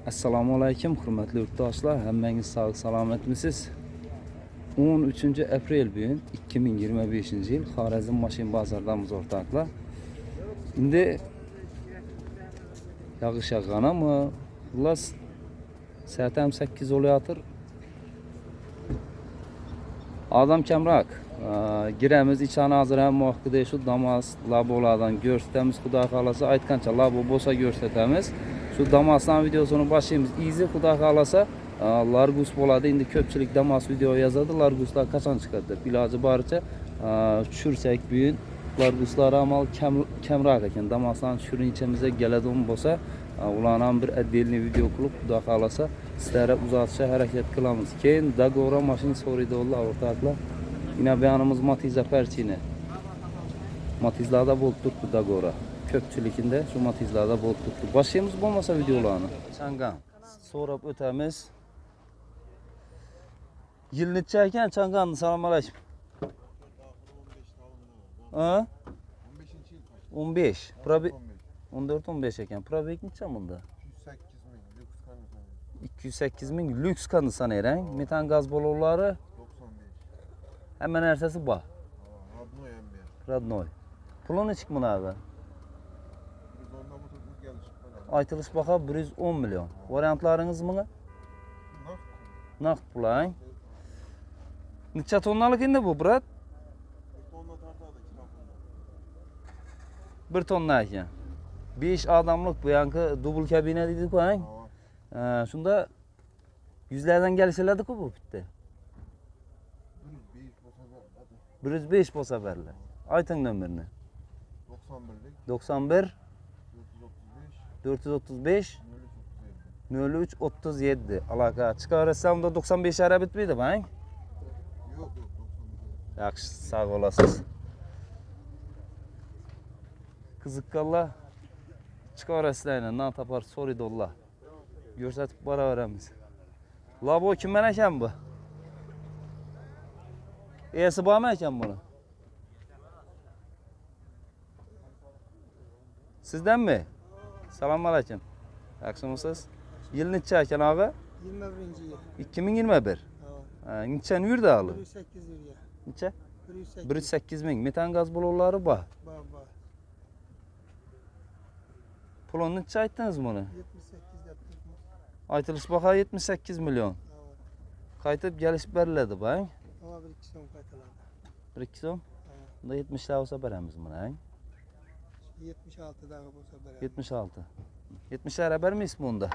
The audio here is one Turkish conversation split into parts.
Assalomu alaykum, hurmatli yurtdoshlar. Hammangiz sog' salomatmisiz? 13 aprel bugun 2025-yil Xorazm mashin bozoridamiz o'rtoqlar. Endi yog'ish yog'ganami? Xullas soat ham 8 bo'layotir. Odam kamroq. Giramiz ichani hozir ham vaqtida shu Damas labolardan ko'rsatamiz. Xudo xolasa aytgancha labo bo'lsa ko'rsatamiz. Şu Damas'dan videosunu başlayımız. Easy Xudo xolasa Largus bo'ladi. Endi ko'pchilik Damas video yozadi. Larguslar qachon chiqadi deb. Iloji boricha tushirsak bugun Larguslar amal kamroq ekan. Damasdan tushirishimizga keladigan bo'lsa, ularni ham bir отдельный video qilib Xudo xolasa sizlarga uzatishga harakat qilamiz. Keyin Dagora mashin so'raydilar o'rtoqlar. Yine beyanımız Matiz'e perçini. Matiz'larda bol tuttu Dagora. Köpçülükünde şu Matiz'larda bol tuttu. Başlayımız olmasa videolarını. Çangan. So'rab o'tamiz. Yil necha ekan Changanni? Assalomu alaykum. Ha? 15. Probek 14-15 ekan. Probek necha bunda? 208 ming lüks konditsioner eng. Metan gaz balonlari 95. Hemen narsasi bor. Родной ham ber. Родной. Puli nechik bunaqa? Aytilish baho 110 milyon. Variantlaringiz mı? Naqd pul ang. Necha tonnalik endi bu, brat? 1 tonna ekan. 5 odamlik bu yangi dubl kabina deydi-ku ang. Shunda yuzlardan kelishiladi-ku bu bitta. 105 bo'lsa beriladi. Ayting nomerini. 91 435 03 37 alaka chiqaverasam unda 95 ara bitmaydi bang. Yo'q, 95. Yaxshi, sog' bo'lasiz. Qiziqqanlar chiqaverasizlar, nan topar so'raydilar. Ko'rsatib boraveramiz. Labo kimman ekan bu? Esi bormi ekan buni? Sizdanmi? Assalomu alaykum. Yaxshimisiz? Yil necha ekan og'a? 21-yil. 2021. Ha, nechani yurdi hali? 108 yurgan. Necha? 108. 108 ming. Metan gaz balonlari bor. Bor. Pulini necha aytdingiz buni? 78 deb turibmiz. Aytilish baho 78 milyon. Qaytib kelishib beriladi bang. Ama 1-2 so'm qaytaladi. 1-2 so'm? Unda 70 ta olsa beramiz buni. 76 dağı bo'lsa beramiz. 76. 70 ara bermeyiz mi onda?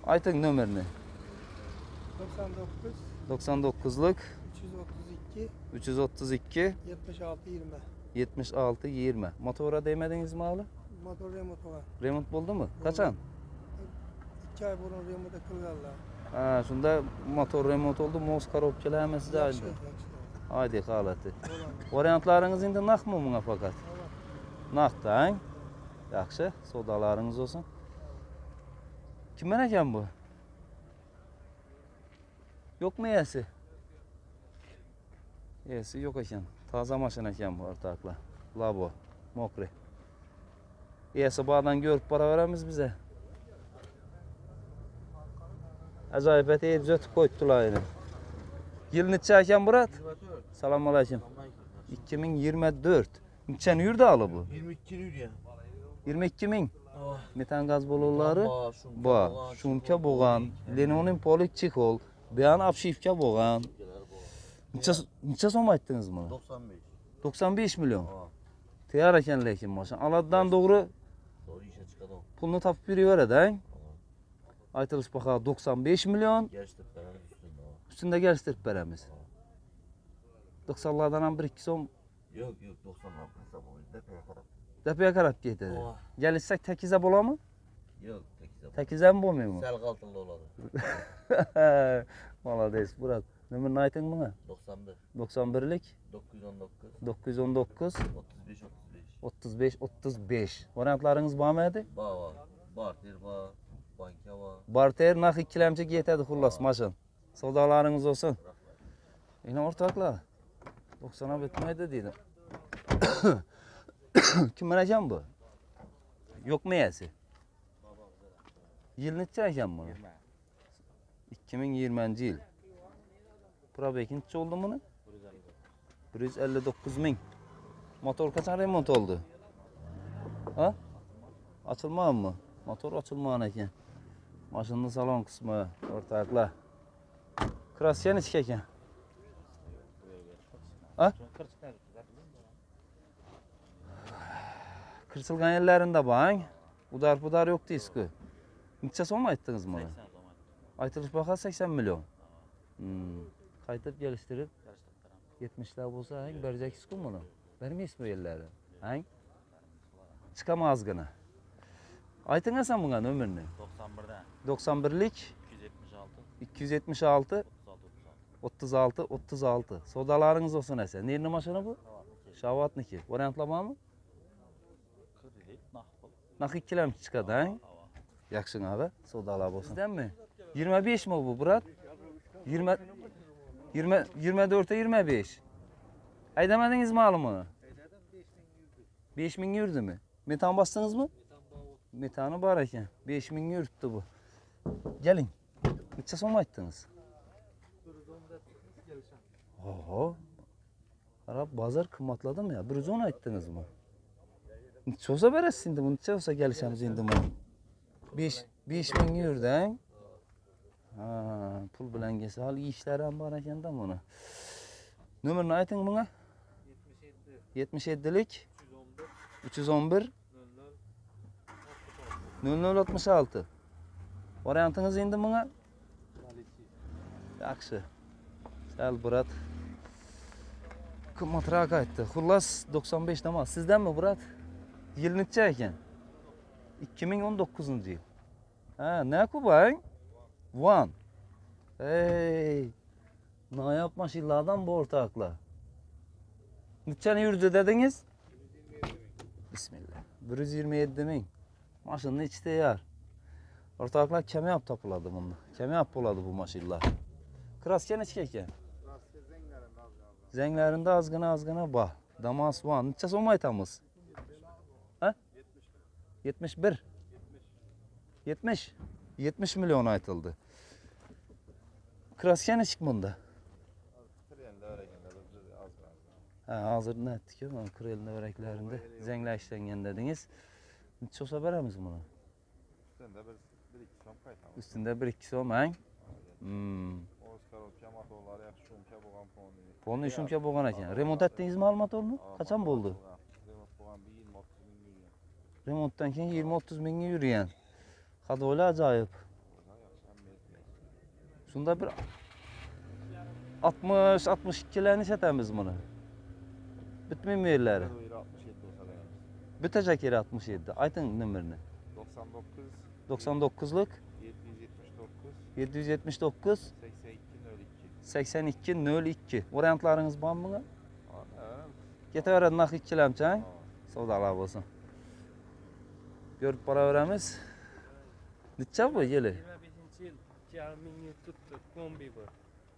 Ayting nomerini. 99 99'luk 332 332 76 20. 76 20. Motora değmediniz mi hali? Motor remont var. Remont oldu mu? Kaçan? 2 ay burun remonta qilganlar. Ha, shunda motor remont oldu. Moz korobkalar hem sizde Yaxshi, aydı. yaxshi. Haydi halati. Variantlarınız indi naq mı buna fakat? Naqda, hein? Yaxshi, sodalarınız olsun. Kimden ekan bu? Yok mu yesi? Yesi yok ekan. Taze maşina ekan bu ortaklar. Labo, mokri. Yesi bağdan görüp para veremiz bize. Acayip eteyip zötüp koydular yine. Yıl neçə ekan Murat? 24. Selamun aleyküm. 2024. Neçəni yurdu alı bu? 22 yurgan. 22 ming. Metan gaz balonları. Bor. Shumka bo'lgan. Lenonin polik chexol. Buyan obshivka bo'lgan. Necha so'm aytdingiz buni? 95. 95 milyon. Tayyor ekan lekin mashina. Aladdan to'g'ri Doğru işe çıkalım. pulni topib beraveradi, ha? Aytilish baho 95 milyon. Gerçekten paranın üstünde. Üstünde geliştirip beremiz. 90'lardan ham 1-2 so'm Yok 90 lan hesap oluyor. Depeye kadar. depeye qarab ketadi. Gelishsak tekize bo'ladimi? Yok 8'e. Tekize mi bo'lmaymi? Sel kaltınlı oladı. Malades, Murat. Numarini ayting bana. 91. 91'lik 919. 919 35 35. Variantlarınız bormi edi? Var. Barter var. Banka var. Barter naq ikkilamchik yetadi xullas mashin. Savdolarınız olsun. Yine ortaklar. 90'a bitmaydi deydi. Kim ekan bu? Yok mu yesi? Yıl neçe ekan bunu? 2020 yıl. Probek neçe oldu bunu? 159 ming. Motor kaçan remont oldu? Ha? Açılmağın mı? Motor açılmağın ekan. Maşının salon kısmı, ortaklar. Krasiya neçe ekan? Ha? Kırçılgan yerlerinde bağın. Udar yok deysiz-ku. Neçe so'm aytdingiz bunu? Aytılış baha 80 milyon. Qaytib geliştirip 70'ler bolsa hang berjekisiz-ku bunu. Bermeysiz bu yerleri. Hang? Çıkamaz gına. Aytın sen buna nömerini. 91'lik 276 36. Sodalarınız olsun ese. Nerede maşını bu? Şavatniki. Variantla mı? Nak 2 kilometre çıkadı ha? Yakşın abi. Sodalar olsun. Sizden mi? 25 mi bu Murat? 24'e 25. Aydamadınız mı alımı? 5000 yürüdü mü? Metan bastınız mı? Metanı var eken. 5000 yürüttü bu. Gelin. Neçe so'm ayttınız? Oho. Arap bazar kımmatladı mı ya? 110 ayttınız mı? Neçe olsa beresiz şimdi bu? Neçe olsa gelişemiz endi bunu? 5000 yürüdü ha? Ha, pul bilan gelse hal işler ham var ekan da bunu. Nömerini ayting buna? 77'lik 311 0066. Variantınız endi buna? Yaxshi. Sal Murat. Qimmatroq aytdi. Xullas 95 namoz. Sizdanmi Murat? Yil necha ekan? 2019 yil. Ha, ne ku bang? One. Hey. Ne yapmış illardan bu ortakla? Neçeni yürüdü dediniz? Bismillah. 127 ming. Maşının içte yer. Ortaklar keme yap tapıladı bunda. Keme yap buladı bu maşinlar. Kraska neçe ekan? Zenglerinde azgına bah. Damas van. Neçe so'm aytamiz? Ha? 71. 70 milyon aytıldı. Kraska neçik bunda? Ha, hazır ne ettik ya? Kırelinde öreklerinde zengler işlengen dediniz. Neçe olsa beremiz bunu? Üstünde 1-2 so'm hang? Ponni shumka bo'lgan ekan. Remont etdingizmi al motorni? Qachon bo'ldi? Remontdan keyin 20-30 mingga yurgan. Hadolar ajoyib. Shunda bir 60-62 larni sotamiz buni. Bitmaymi yerlari? Bitacak yeri 67. Ayting nomerini. 99'luk 779 8202. Variantlarınız var mı? Ketaveradi nak 2 kilometre. Savdolar bo'lsin. Görüp boraveramiz. Necha bu yili? 25-yil 2,5 ming yil tutdi kombi bu.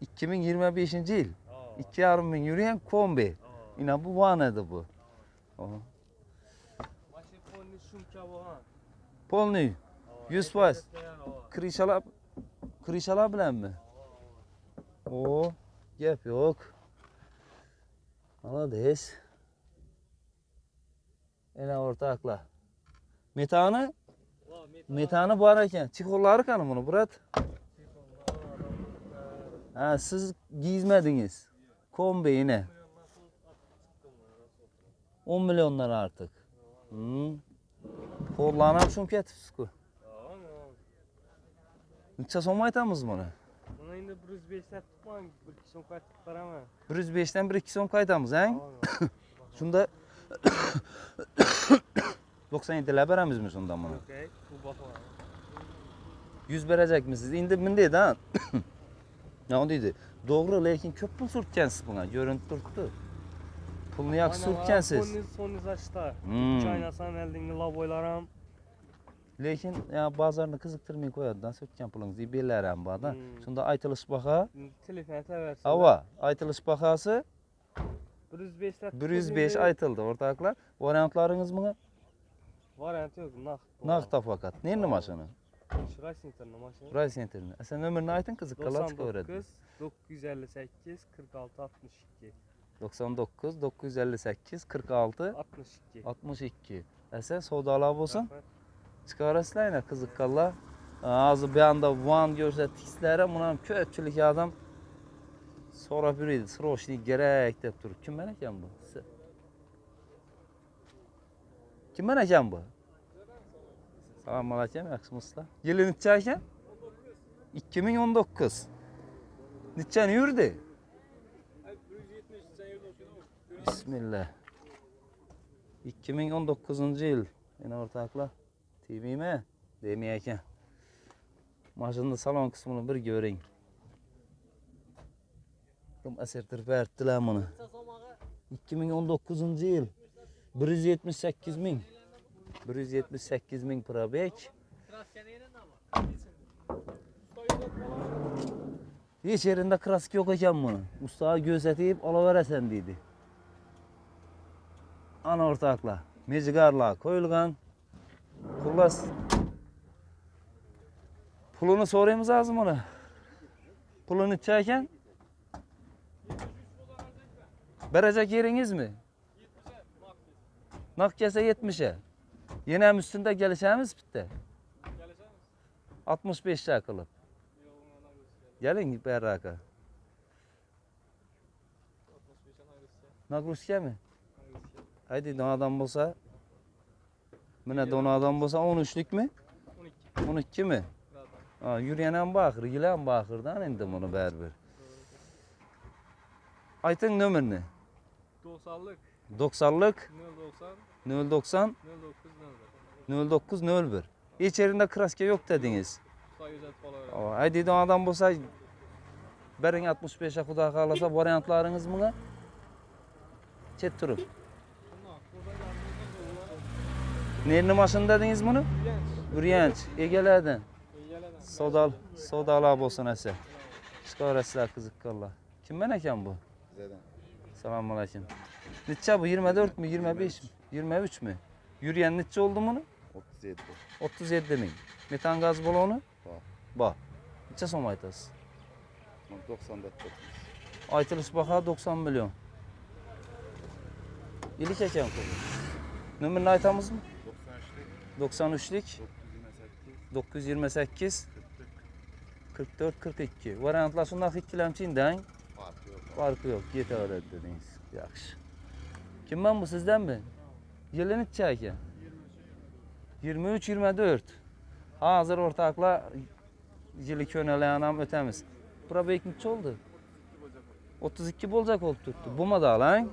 2025 yil 2,5 ming yurgan kombi. Ina bu van edi bu. Maşin ponni shumka bo'lgan. Polni 100%. Krişalar bilen mi? O, gap yok. Malades. Ena ortakla. Metanı var ekan. Çikolları kanı bunu Murat. Ha, siz giyizmediniz. Kombi yine. 10 milyonlar artık. Kollanam şum ketipsiz-ku. Neçe so'm aytamiz buni? Buni endi 105 dan tutmang, 1-2 so'm qaytib beraman. 105 dan 1-2 so'm qaytamiz, ha? Shunda 97 lar beramizmi shunda buni? Okay, bu baho. 100 berecekmisiz? Endi bunday da. Ne deydi? Doğru, lekin ko'p pul surtgansiz buna, ko'rinib turibdi. Pulni yaxshi surtgansiz. Sonni zashta. Chaynasan eldingi laboylaram. Lekin ya bazarni qiziqtirmay qo'yadi-da, surtgan pulingizni berlar ham bor-da. Shunda aytilish baho. Telefon aytaversin. Ava, aytilish bahosi 105 dan 105 aytıldı ortaklar. Variantlarınız mı? Variant yo'q, naqd. Naqd fakat. Neyini maşını? Şuray Sinter'in maşını. Ray Center'ni. Sen ömrünü aytın kızıkkalar çıkıveradi. 958 46 62. 99 958 46 62. 62. Sen savdolar bolsun. Rahmat. Çıkarasizlar yine kızıkkalar. Azı bir anda van görsatdikizlari bunam ko'pchilik adam so'rab yuradi. Srochniy kerak deb turib. Kim ekan bu? Kim ekan bu? Assalomu alaykum, yaxshimisizlar? Yili necha ekan? 2019. Nechani yurdi? Bismillah. 2019-yil. Yana o'rtoqlar. Tegmaymi? Demay ekan. Mashinani salon qismini bir ko'ring. Kim asirtirib beribdilar buni. 2019-yil. 178 ming. 178 ming probek. Hech yerinde kraska yo'q ekan buni. Ustaga ko'rsatib olaverasan deydi. Ana o'rtoqlar, mejigarlar qo'yilgan. Xullas pulini so'raymiz azim uni. Puli necha ekan? Berajak yeringizmi? Naq kelsa 70'e. Yine hem üstünde gelişemiz bitti. 65 çakılıp. Gelin berraka. Nagruska mi? Haydi donadan bolsa. Mine donadan bolsa 13'lük mi? 12. 12 mi? Ha, yürüyenen bakır, yılan bakırdan indi bunu berber. Aytın nömrünü. 90'lık 90'lık 090 090 09 09 01. İçerinde kraska yok dediniz. Sayıcet falan. Haydi donadan bolsa bering 65'e xudo kalasa variantlarınız mı? Chet turib. Nerni maşın dediniz bunu? Uryanch, Egelerden. Savdolar bolsun asa. Chiqaverasizlar qiziqqanlar. Kimdan ekan bu? Bizden. Assalomu alaykum. Necha bu? 24 mi? 25 mi? 23 mi? Yurgan necha oldu bunu? 37. 37 ming. Metan gaz balonu? Bor. Bor. Necha so'm aytasiz? 94. Aytilish baho 90 milyon. İlik ekan bu. Nömrünü aytamızmı? 93'lik 928 44 42. Variantlar şundan ikkilemçinden farkı yok. Yeter dediniz. Yaxşı. Kim ben bu sizden mi? Yılı neçə ekan? 23 24. Hazır ortakla yılı köneleyen ötemiz. Bura belki neçə oldu? 32 olacak oldu tuttu. Bu mu da lan?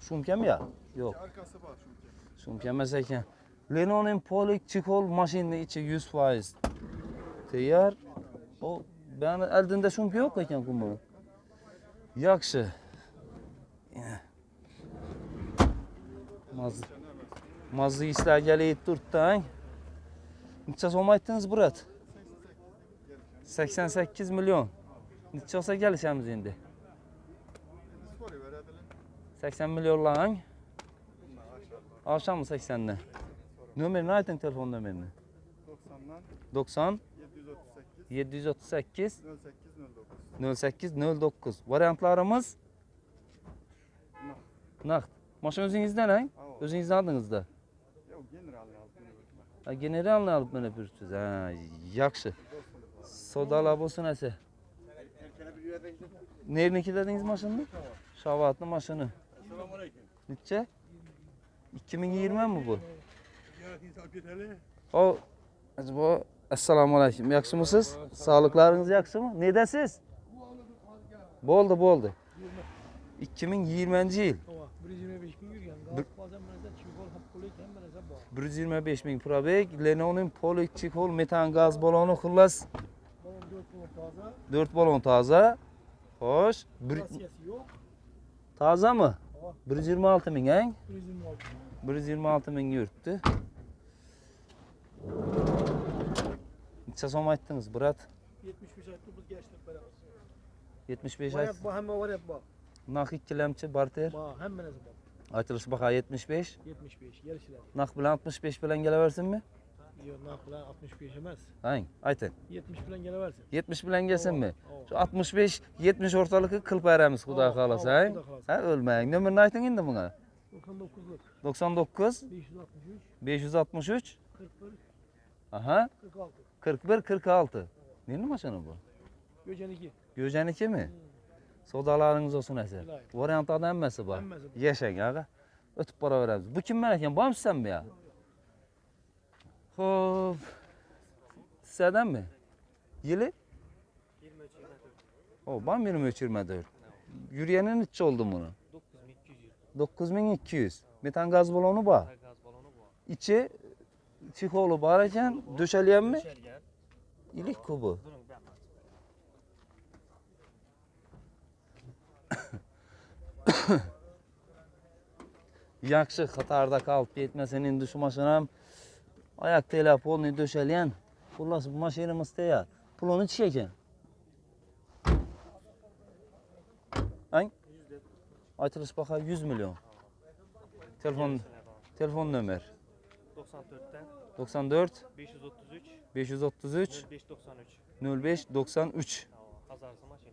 Şumkem ya? Yok. Arkası var çünkü. Şumkemez ekan. Leno'nun polik çikol maşinni içi 100%. Teyar. O ben eldinde şumke yok ekan kumru. Yaxşı. Mazı işler gelip turttan. Neçə so'm aytdınız Burat? 88 milyon. Neçə olsa gelişemiz endi. Skoru verebilir. 80 milyon lan. Akşam mı 80'den? Nömerini aytın telefon nömerini. 90'dan 90 738 738 0809. 08 09. Variantlarımız nakt. Maşın özünüzden ha? Özünüzden adınızda. Yok generalini alıp beni götürme. Ha, generalini alıp beni pürtüz. Ha, yaxşı. Sodalar bolsun ese. Neriniki dediniz maşını? Şavatlı maşını. Neçə? 2020 mi bu? O, acaba assalomu alaykum. Yaxshimisiz? Sağlıklarınız yaxshi mı? Nedesiz? Bo'ldi. 2020 yil. 125 bin yürüyen. Gaz bazen mesela çikolata hapkolik hem mesela bu. 125 ming probek, Leno'nun polik çikol metan gaz balonu xullas Balon 4 balon taze. 4 balon taze. Xo'sh, Klasiyesi yok. taze mı? 126 ming ha? 126 bin. 126 ming yurtdi. Necha so'm aytdingiz, Burat? 75 aytdı biz geçtik beraber. 75 Variant ayt. bu hem variant bu. Naq ikkilamchi barter. Bu hem menezi bu. Aytilish baha 75. 75 gelişiler. Naq bilan 65 bilan kelaversinmi? Yok nak bilan 65 emas. Hang, ayting. 70 bilan kelaversin. 70 bilan kelsinmi? Ova. Şu 65 70 o'rtalikka qilib beramiz, xudo Ova, xolasa. ova, hang? xudo xolasa. Ha, o'lmang. Nomerini ayting endi bunga. 99'luk. 99 563 563 41 aha 46. 41 46. Neni mashina bu? Göceniki. Göjenikimi? Savdolaringiz olsun esa. Iloyim. Variantlardan hammasi bor. Hammasi bor. Yashang, aga. O'tib boraveramiz. Bu kimman ekan? Bormisiz bu ya? Xo'p. Sizlardanmi? Yili? 23 O, bam 23-24. Yurgani necha oldu bunu? 9200 9200. Metan gaz balonu bor. gaz balonu bu. İçi çixoli bor ekan, döşalganmi? Döşelgen. Ilik ku bu. Bunun ben Yaxshi, Qatarda qolib ketmasin endi shu mashinam. Oyoq telefonni döşalgan. Xullas bu mashinamizda ya. Pulini necha ekan? Hang? Aytilish baho 100 milyon. Telefon nomer 94'ten 94 533 533 0593. 0593. Kazarsı maşin.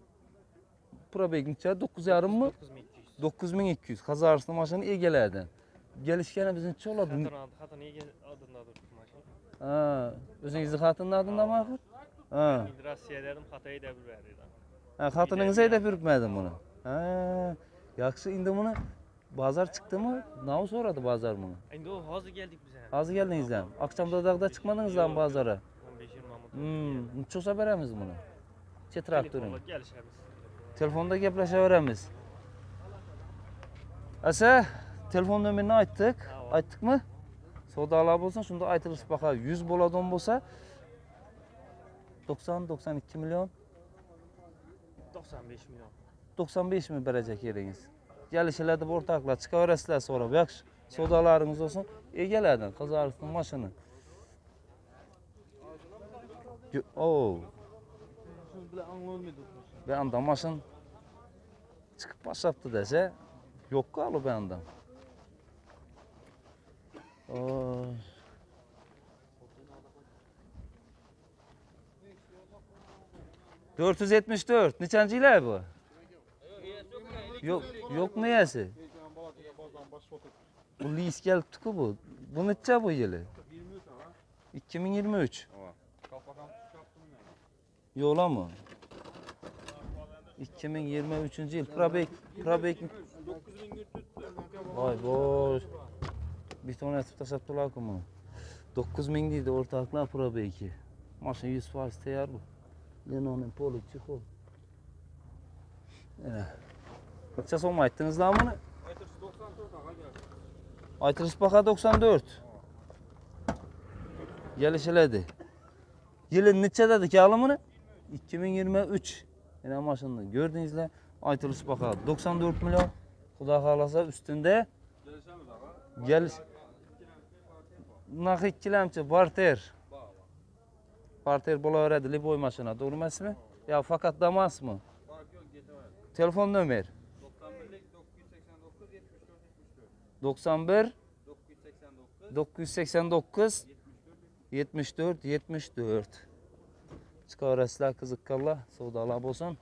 Probeg necha? 9,5 mı? 9200. 9200. Qazariston mashina egalardan. Kelishgani bizni necha oladi? Hatın iyi adındadır maşin. Ha, o'zingizni xotinning adından axir? Ha. Şimdi Rossiya dedim Hatay'ı devir verdi. Ha, xotiningiz haydab yuribmadi buni. Ha, yaxshi, endi buni bozor chiqdimi? Nav so'radi bozor buni. Endi o hozir geldik bize. Hozir keldingizlar. Oqshomdodag'da chiqmadingizlarmi bozorga? 15-20 mamut. Necha olsa beramiz buni? Che traktoring. Telefonla gelişemiz. Telefonda gaplashaveramiz. Asa, telefon nomerini aytdik. Aytdikmi? Savdolar bo'lsa, shunda aytilish baho 100 bo'ladigan bo'lsa 90-92 milyon. 95 milyon. 95 mi beracak yeringiz? Gelişilerde bu ortaklar çıkaverasizlar sonra. Yaxshi, savdolaringiz olsun. Egalardan Qazariston mashina. Oo, Siz bile anlamadık. bu anda mashin chiqib boshlabdi desa, yo'q-ku hali bu anda. Oo. ...474. Nechanchi yillar bu? Yo'q miyasi? Bu lis kelibdi-ku bu. Bu necha bu yili? 2023. Yo'qmi? 2023-yil. Probek. Voy boş. Bir tane atıp tasattılar kuma. 9000 deydi ortaklar probeki. Maşın 100% tayar bu. Leno'nun polu çıkol. Kaça son mu ayttınız lan bunu? Aytırış baha 94. Gelişiledi. Yılın neçe dedik alımını? 2023. Yine maşında gördüğünüzle aytırış baha 94 milyon. Xudo xolasa üstünde geliş. Nax ikkilamchi barter. Barter bo'laveradi, liboy mashina, to'g'ri emasmi? Yo, faqat Damas mı? Telefon nomer 91 989 74 74. Çıkaverasizlar qiziqqanlar, savdolar bo'lsin.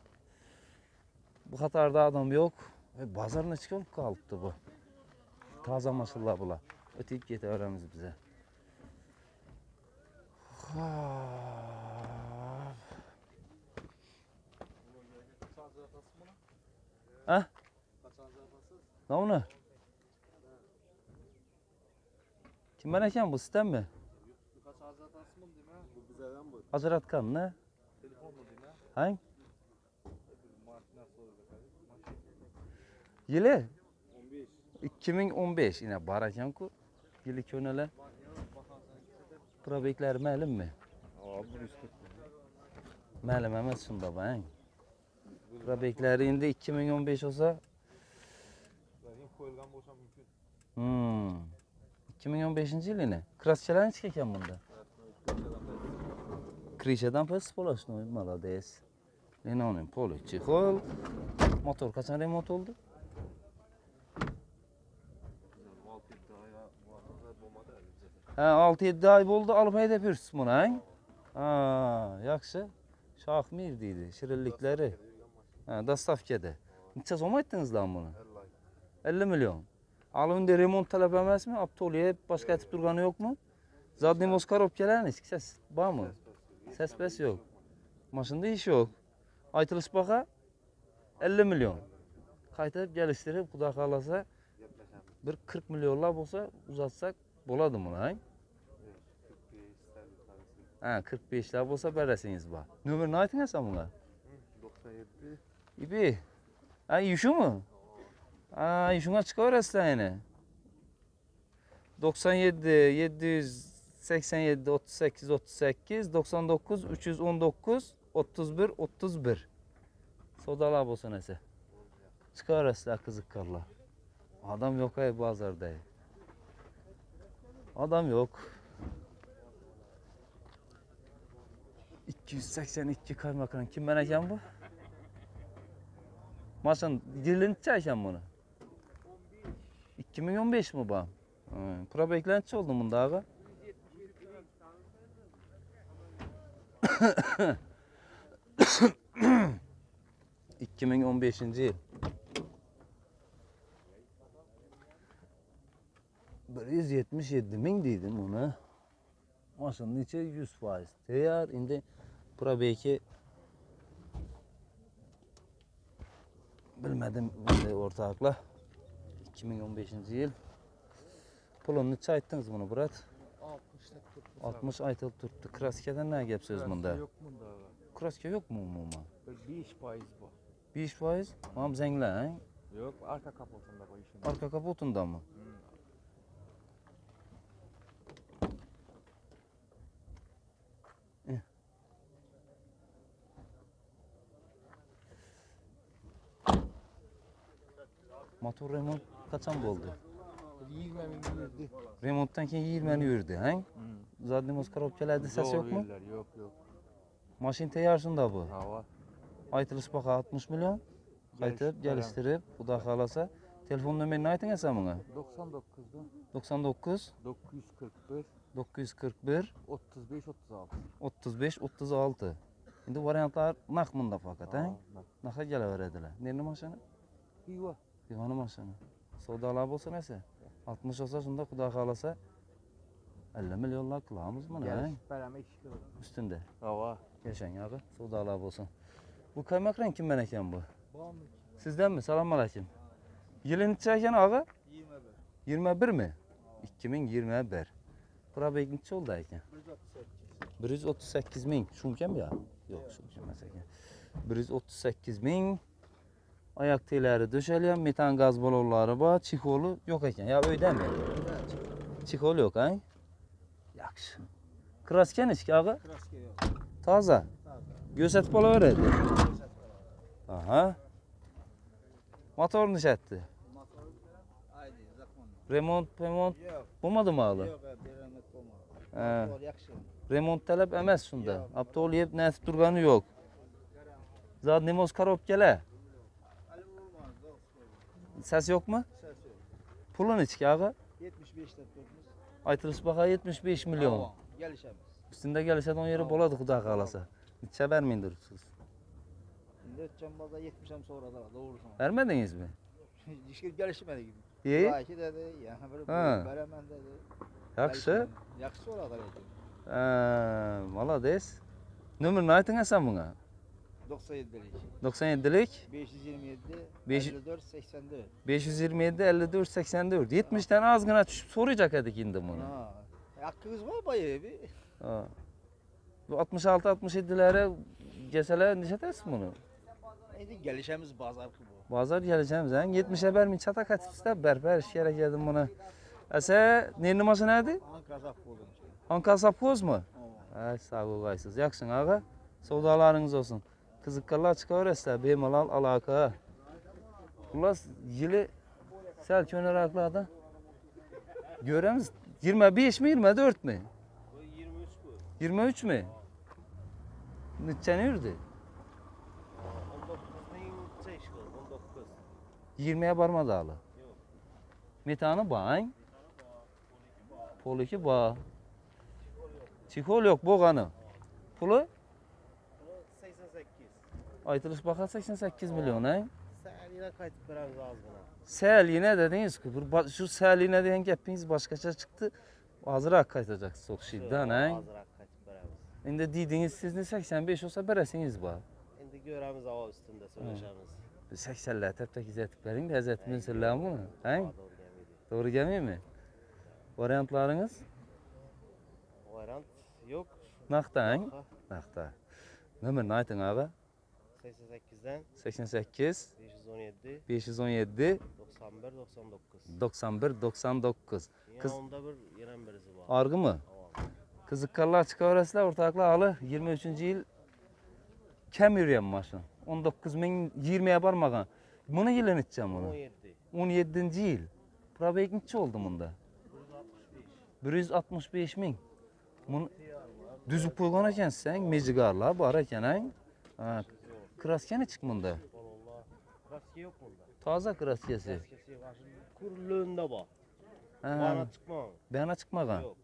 Bu Qatarda adam yo'q. Bozor necha bo'lib qolibdi bu. Toza mashinalar bular. O'tib ketaveramiz bize. Ha? Ne onu? Kim ben ekan bu sistem mi? Ajratkan ne? Hang? Yili? 2015 yine bar ekan-ku. Yili ko'nali. Probeklar ma'lummi? Ma'lum emas shunda bang. Probeklari endi 2015 olsa 2015-yil yine. Kraschalar necha ekan bunda? Krishadan pes spolishnoy, молодец. Leno'ning poli chexol. Motor qachon remont oldi? Ha, 6-7 ay bo'ldi olib haydab yuribsiz buni, ha? Ha, yaxshi. Shohmir deydi, shirinliklari. Ha, dastavkada. Necha so'm aytdingiz lan buni? 50 milyon. Alında remont talep emasmi? Aptoliyep başka etip durganı yok mu? Zadni Moskarop gelen hiç ses var mı? Ses pes yok. Maşında iş yok. Aytılış baka 50 milyon. Kaytıp geliştirip kuda kalasa bir 40 milyonlar olsa uzatsak boladı mı lan? Ha 45'ler olsa beresiniz var. Nömür ne aytın sen buna? 97. İbi. Ha yuşu mu? Ha yuşuna çıkıverasın yani. 97 787 38 38 99 319 31 31. Sodalar bolsa nese. Çıkarasın kızık karla. Adam yok ay pazarda. Adam yok. 282 kaymakam kim ben ekan bu? Maşın dilini çayken bunu. 2015 mi bu? Pura beklenti oldu bunda abi. ...2015. yıl. 177 bin dedim ona. Maşının içi 100%. Teyar indi pura belki... Bilmedim ortakla. 2015. yıl. Pulunu neçe ayttınız bunu Murat? 60 aytılıp turttu. Kraskeden ne gap söz bunda? Yok bunda. Kraske yok mu umuma? 5% bu. 5%? Mam zengle ha? Yok arka kapotunda bu işin. Arka kapotunda mı? Motor remont kaçan oldu? 20 bin yürüdü. Remonttan keyin 20'ni yürüdü, ha? Zadni Moskarop geldi ses yok mu? Yok yok. Maşin teyarsında bu. Hava. Aytılış baka 60 milyon. Kaytıp, geliştirip, bu da kalasa. Telefon numarini aytın sen bana. 99'da 99 941 941 35 36. 35 36. Şimdi varyantlar nakmında fakat, ha? Naka geleverediler. Nerede maşını? Hiva. Divanı maşını. Sodalar olsa neyse. 60 olsa şunda kuda kalasa 50 milyonlar kılağımız mı ne? Gel beraber iş kılır. Üstünde. Hava. Geçen abi. Sodalar olsun. Bu kaymak renk kim beneken bu? Bağımlı. Sizden mi? Selamünaleyküm. Yılın içerken abi? 21. 21 mi? 2021. Bura beklici oldu ayken. 138 bin. Şunken mi ya? Yok şunken mesela. 138 bin. Ayak teleri döşelyen, metan gaz balonları var, çikolu yok eken. Ya öyle mi? Çikolu yok ha? Yaxşı. Krasken içki ağa? Kraske yok. Taze. Gözetip olaveredi. Aha. Motor nişetti. Haydi zakman. Remont Yok. bulmadı mı alı? Yok abi rahmet olma. He. Motor yakşı. Remont talep emas şunda. Aptol yep nesip durganı yok. Zadni Moskarop gele. Ali olmaz. Ses yok mu? Ses yok. Pulun içki ağa? 75'te tutmuş. Aytırış baka 75 milyon. Tamam. Gelişemez. Üstünde gelirse on yeri boladı kuda kalasa. Hiç haber mi indirirsiniz? Şimdi öteceğim baza 70'em sonra da doğrusu. Vermediniz mi? Hiç gelişmedi gibi. İyi. Belki dedi. Yani böyle Ha. veremem dedi. Yaxşı. Yakşı orada belki. Malades. Nömrünü aytın sen buna. 97'lik. 97'lik 527 Beş- 54 84. 527 54 84. 70'ten azgına düşüp soracak edik indi bunu. Ha. Hakkınız var bayağı bir. Ha. Bu 66 67'lere geseler neşetesin bunu. Neydi gelişemiz pazar ki bu. Bazar geleceğimiz ha. 70'e vermeyin çatak atışta berber iş gerek yedim bunu. Ese neyin numarası neydi? Ankara zap buldum. Ankara Sapoz mu? Tamam. Ay sağ ol gaysız. Yaksın ağa. Savdalarınız olsun. Kızıklarla çıkıverirse bemalal alaka. Ulas yılı sel köneraklarda. Göremiz 25 mi 24 mi? 23 bu. 23 mi? Neçen yürüdü? 19'dan 19. 20'ye barmadı hala. Metanı bağın. Pol 2 ba. Çikol yok boğanı. Pulu? 88. Aytılış baxa 88 milyon he? Sen yine kayıtıp veremiz ağzına. Səliynə dediniz ki, şu səliynə deyən gəpiniz başqaça çıxdı. Azıraq qaytacaq çox şeydən he? Ağzına kayıtıp veremiz. İndi dediniz siz 85 olsa verəsiniz ba. Şimdi göremiz hava üstünde söyleşemiz. 80'lər təptək izətib verin də əzətimin sırlarım mı? He? Doğru gelmedi. Doğru gelmiyor mi? Variantlarınız? Varyant yok. Naqta he? Baxa, Naqta. Nömrünü aytın abi. 88'den 88 517 517 91 99. 91 99. Yine Kız onda bir yenen birisi var. argı mı? Tamam. Kızıkkallar çıkarırsa ortakla alı 23. yıl kem yürüyen maşın. 19 bin 20'ye barmagan. Bunu yılın içeceğim bunu. 17. 17. yıl. Probek neçe oldu bunda? 165 bin. Bunu düzüp koygan eken sen mecigarlar var eken han. Ha, kraskeni çık bunda. Allah. Kraske yok bunda. Taze kraskesi. Kraskesi var. Kuruluğunda bak. Ha, Bana çıkma. bana çıkmagan. Yok.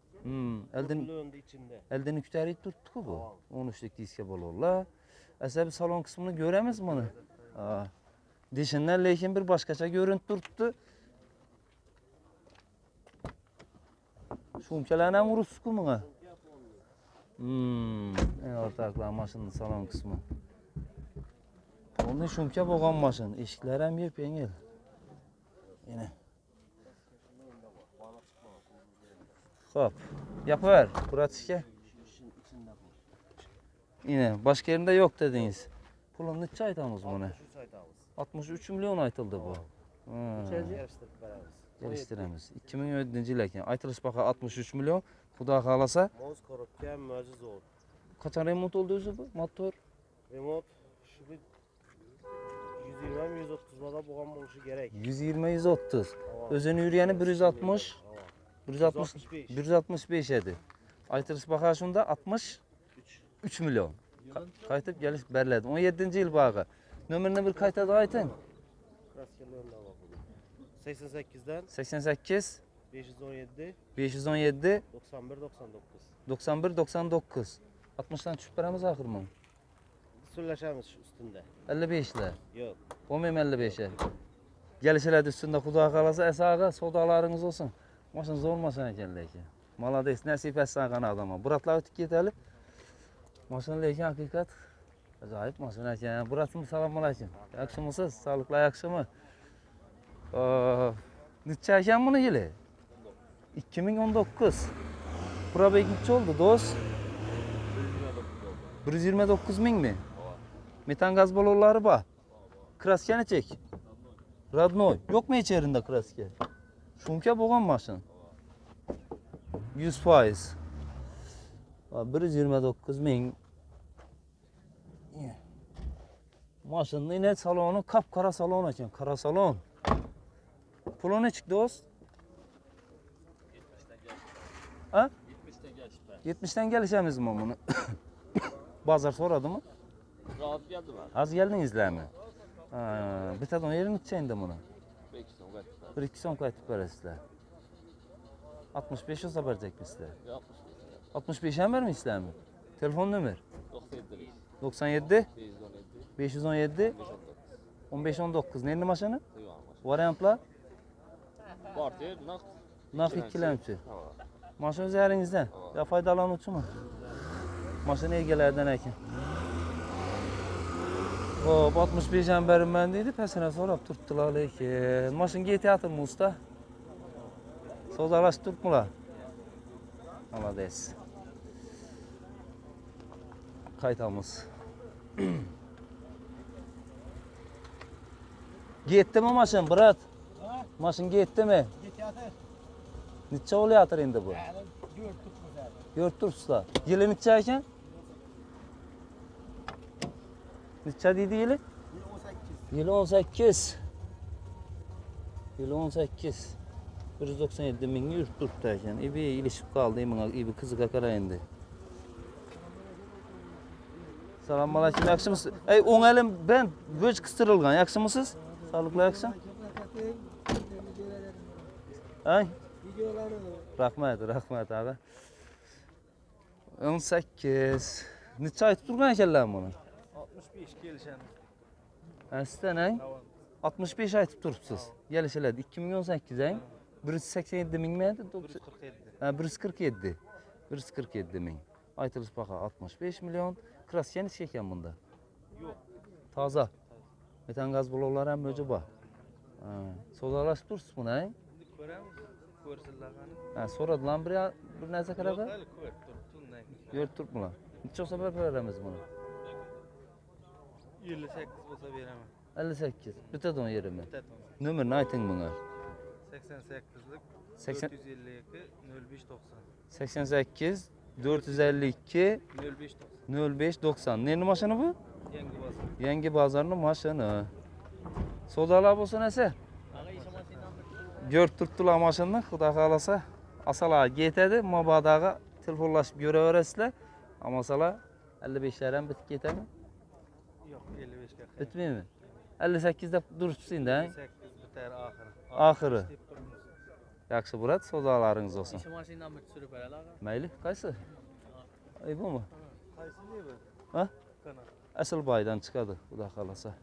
Elden Kuruluğunda içinde. elden küteri tuttu bu. Tamam. 13'lük diske bolurlar. Asabi salon kısmını göremiz bunu. Ha. Dişinden lekin bir başkaça görüntü tuttu. Şumkelerine vurursun kumuna. En ortaklar maşının salon kısmı. Onu şumke boğan maşın. Eşikler hem yep yengel. Yine. Hop. Yapıver. Pratik'e. İşin içinde bu. Yine. Başka yerinde yok dediniz. Pulun neçe aytamız bunu? 63 aytağımız. 63 milyon aytıldı bu. Ha. Yarıştırıp veremiz. Geliştiremiz. 2017 yıl ekan. Aytılış baxa 63 milyon. Xudo xolasa. Moz korupken möcüz oldu. Kaçan remont oldu özü bu motor? Remote şu bir 120-130 vada boğan oluşu gerek. 120-130. Tamam. Özünü yürüyeni 160. Tamam. 165. 165 idi. Aytılış baxa şunda 63 milyon. Qaytıb geliş berlədi. 17. yıl bağı. Nömrünü bir qaytada aytın. Raskellerinde bak bunu. 88'den 88 517 517 91 99. 91 99. 60'dan düşüb berəmiz axır mı? Söyleşemiz şu üstünde. 55 ilə. Yok. Olmayım 55'e. Gelişeler üstünde kudağa kalasa esağa sodalarınız olsun. Maşın zor maşın ekenler ki. Malades nasip etsen kana adama. Buratlar ötük yeteli. Maşın leyken hakikat. Acayip maşın eken. Burat'ım selamun aleyküm. Yakışımısız, sağlıklı yakışımı. Neçe eken bunu yılı? 2019. Bura belki oldu dost. 129 bin mi? Metan gaz balonları var. Kraskeni çek. Radnoy. Yok mu içerisinde kraske? Şumke boğan maşın. 100%. 129 bin. Maşının yine salonu kapkara salon eken. Kara salon. Pulu ne çıktı dost? 70'ten 70'ten gelişemiz mi bunu? Bazar soradı mı? Rahat geldi mi? Az geldinizler mi? Bir tane yerin içinde bunu. 1-2 son qaytıb verəsizlər. 65 olsa verecek misler? 65 hem vermişler mi? Telefon nömrə? 97 517 15 19. Neydi maşını? Variantlar? Porter, naq. Naq ikilemçi. Maşın öz əlinizdən. Ya faydalanıcı mı? Maşın egelərdən əkin. Hop 65 əmbərim məndiydi. Pəsinə sorab tutdular lekin. Maşın GT mı usta? Sozalaş tutmular. Malades. Kaytamız. Gitti mi maşın Murat? Maşın gitti mi? Getiyatır. Neçə oluyor indi bu? Yani 4 tutmaz abi. Gördür usta. Yılı neçə ekan? Neçə deydi yılı? 18. Yılı 18. Yılı 18. 197 min yurt tuttu ekan. İbi ilişib qaldı imin ibi kızı kakara indi. Salam aleyküm, yaxşımısınız? Ey, on əlim ben göz kıstırılgan, yaxşımısınız? Sağlıklı yaxşım? Ay, Rahmat abi. 18. Neçə ay tutturgan ekanlar bunu? 65 gelişen. Sizden 65 ay tutturupsiz. Gelişelerdi 2018 ayın 187 min mi? 147. 147 min. Aytılış baxa 65 milyon. Kraske neçə ekan bunda? Yok. Taza. Metan gaz bulovlar hem möcü var. Sodalaşıp dursunuz bunu, he? Şimdi göremiz. Görsünler hani. Soradılar bir nəzə Yok qaraqa? hali dursun ne? Görüp durmular. Neçə olsa verərimiz bunu? 58 olsa veremem. 58. Bütə don yerimi. Teton. Nömrünü aytın buna. 88'lik 80 452 0590. 88 452 0590. 0590. Neyin maşını bu? Yenge basın. Yengi bazarının maşını. Sodalar bolsa näse? Ağa işe maşından Gör tuttular maşını, Xuda xalasa. Asala getedi, mabadağa telefonlaşıp göreveresizler. Ama sala 55'lerden bitip getemi? Yok 55 kak. Bitmiyor mi? 58'de durupsun da. 58 biter ahırı. Ahırı. Yaxşı Murat, sodalarınız olsun. İşe maşından mı sürüp herhalde ağa? Meyli, kaysı? Ay bu mu? Kaysı ne bu? Ha? Kana. Asıl baydan çıkadı, Xuda xalasa.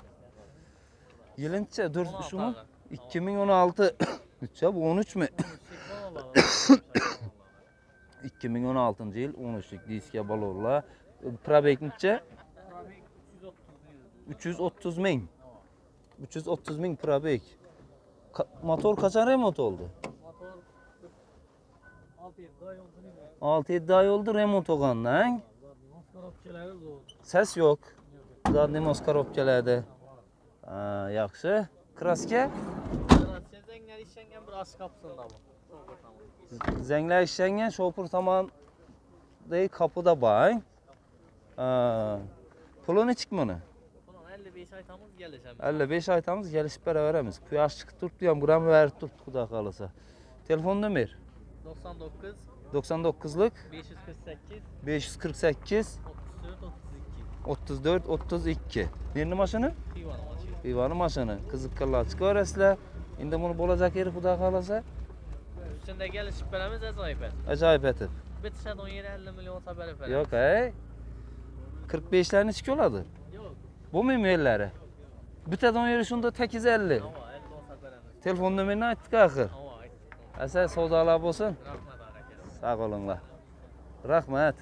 Yılınca dur 16 şu mu? ağa. 2016. Neçə bu 13 mü? 2016 yıl 13'lük diske balorla. Probek neçə? 330 min. 330 min probek. Motor kaçan remont oldu? Motor 6-7 ay oldu ne mi? 6-7 ay oldu remont olğan lan. Maskarapçıları da oldu. Ses yok. Zadni moskaropkelerde. Yaxşı. Kraske? Zengler işlengen bir az kapsında bu. Zengler işlengen şopur tamam değil kapıda bay. Pulu ne çıkma onu? Bunun 55 aytamız gelişen. 55 aytamız gelişip beraberimiz. Kuyaş çıkıp turttu yan buram verip turt kuda kalırsa. Telefon nömer? 99 99'luk 548 548 34 32. 34 32. Birini maşını? Divan maçı. Divanı maşını. Kızık kırlar çıkıveresizler. Şimdi bunu bulacak yeri kuda kalırsa Üstünde gelişip beremiz acayip et. acayip etip. Bitişe 17-50 milyon haber efendim. Yok hey. 45'lerini çıkıyorlardı. Yok. Bu mu müelleri? Bütedon yeri şunda 850. Ama 50 olsa beremiz. Telefon nömerini ayttık ahır. Ama ayt. Asa sağdalar olsun. Rahmet hareket. Sağ olunlar. Rahmet.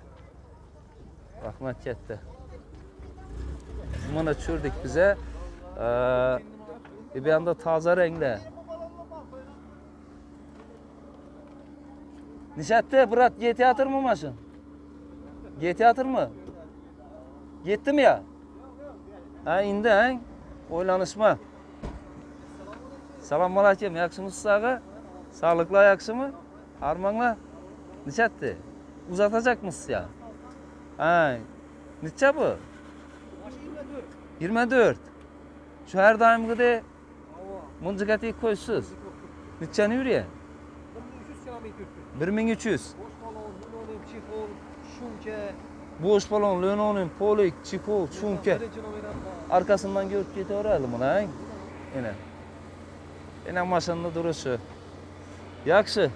Rahmet ketdi. Mana tushirdik bize. Bir anda taze renkli. Nişatte Murat getiyatır mı maşın? Getiyatır mı? Gitti mi ya? Ha indi ha? Oylanışma. Selamünaleyküm. Yaxşımısınız ağa? Sağlıklı yaxşı mı? Armanla. Nişatte? Uzatacak mısın ya? Ha. Neçə bu? 24. Şu her daim gide muncukati koysuz. Neçəni yürüye? 1300 kilometre. 1300. Boş balon, linoleum, çifol, şunke. Boş balon, linoleum, polik, çipol, şunke. Arkasından görüp gidiyoralım bunu ha. Yine. Yine maşınlı duruşu. Yaxşı.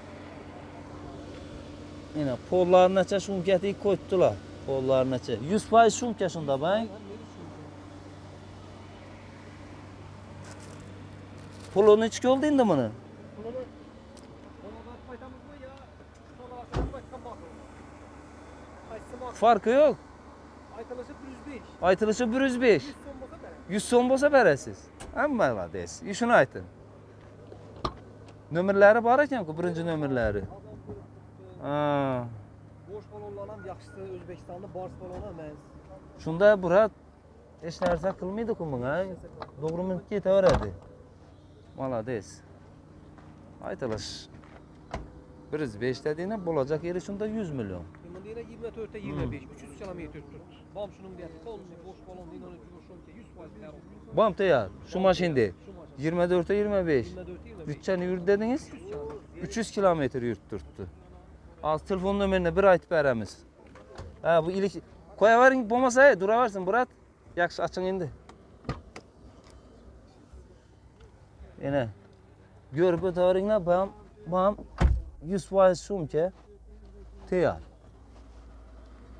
Yine pollarına neçə şunketi koydular. Pollarına neçə. 100% şunke şunda ben. Pulunu hiç oldu indi bunu. Farkı yok. Aytılışı 105. 100 son bolsa berəsiz. Amma var deyiz. İşini aytın. Nömrləri var ekan ki, birinci nömrləri. Boş balonlardan yaxşısı Özbekistanlı bars balonu mən. Şunda Murat heç narsa qılmaydı ki buna. Doğru mu ketaveradi. Malades. Aytılış. 105 dediğine bulacak yeri şunda 100 milyon. Şimdi yine 24'te 25, 300 kilometre tut. Bam şunun bir kol, boş balon, linoleum, şunke 100% kar oldu. Bam ya şu maşinde. 24'e 25. 24'te 25. Bütçeni yürüt dediniz. 300 kilometre yürüttürttü. Az telefon nömerine bir aytıp beremiz. Ha bu ilik koyavarin bolmasa duravarsın Murat. Yaxşı açın indi. Yine görüp öteveringler bam 100% sumka tayyor.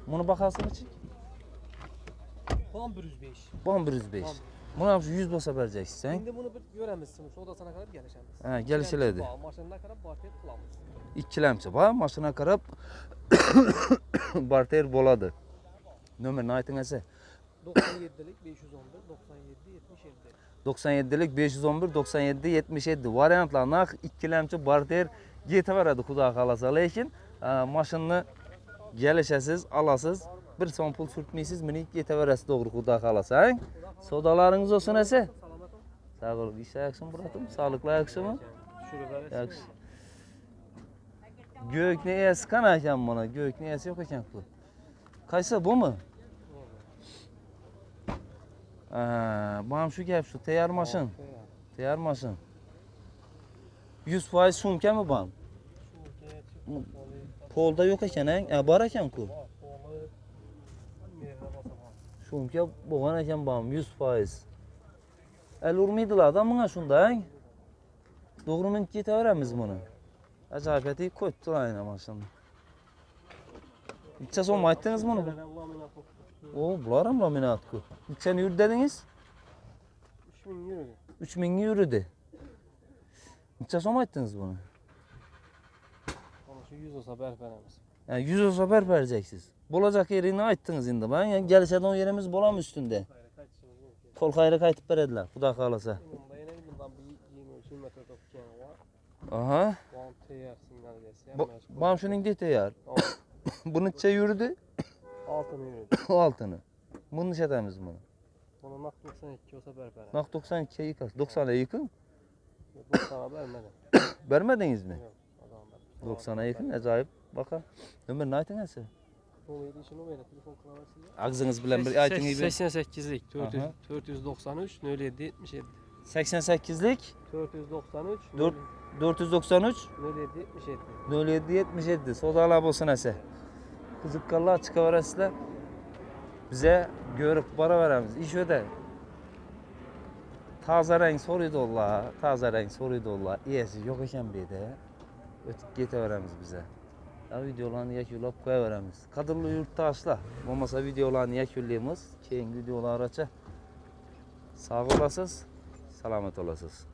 Buni bahası nechi? Bam 105. Bom 105. Buni ham shu 100 bo'lsa bereceksiz, sen? Endi buni bir ko'ramiz, savdosına qarab kelishamiz. Ha, kelishiladi. Mashinada qarab barter qilamiz. İkkilamchi bor, mashina qarab barter bo'ladi. Nomerini ayting asa. 97'lik 511 97 77. 97'lik 511 97 77 variantlar naq ikkilamchi barter yetaveradi xudo xolasa, lekin mashinani kelishasiz, olasiz, bir so'm pul surtmaysiz, minib yetaverasiz, to'g'ri xudo xolasa. Savdolaringiz olsun asa. Salomat ol. Sağ ol, iş ayaksın buradım. Sağlıklı ayaksın mı? Tushirib berasiz. Yaxshi. Gök neyesi kan ekan bana? Gök neyesi yok ekan bu. Qaysi bu mu? Bana şu gap şu tayyor mashin. Tayyor mashin. 100% sumka mı bana? Polda yok ekan, bor ekan ku. Sumka bo'lgan ekan bana 100%. El urmaydilar da buna shunda. Doğru mu ketaveramiz buni? Acayip eti koyup turayın maşallah. Necha so'm aytdingiz buni? O, bular ham laminat ku. Nechani yurdi dedingiz? 3000 euro. 3000 yurdi. Necha so'm aytdingiz buni? Ana shu 100 olsa berib beramiz. Yani 100 olsa vereceksiniz. Bo'lajak yerini aytdingiz endi. Ben yani gelişeden o yerimiz bo'lam üstünde. Kol xayri qaytib beradilar, xudo xolasa. Bunda yana bundan bir 20 metre topgan var. Aha. Bam tayyor signal gelsin. Bam shuning tayyor. Bu necha yurdi? 6 euro. Altını. Bunu necha etamiz buni? Bunu nak 92 olsa berib beramiz. Naq 92 yıkas. 90'a yakın. 90'a vermedi. Vermediniz mi? Yok. Adam 90'a yakın, acayip. Bakın. Ömür aytın ese? Neydi işini böyle telefon kılaversin ya. Ağzınız bilen bir aytın gibi. 88'lik Aha. 493 07 77. 88'lik 493 493 07 77. 07 77. Sodalar bolsun ese. Kızıkkallar çıkaverasizlar. Bize görüp bara veremiz. İş öde. Taze renk soruydu Allah. Taze renk soruydu Allah. İyisi yok eken bir de. Ötüp getiveremiz bize. Ya videolarını yakullab koyaveramiz. Qadrli yurtdoshlar, bo'lmasa videolarni yakunlaymiz. Keyingi videolar acha. Sog' bo'lasiz, salomat bo'lasiz.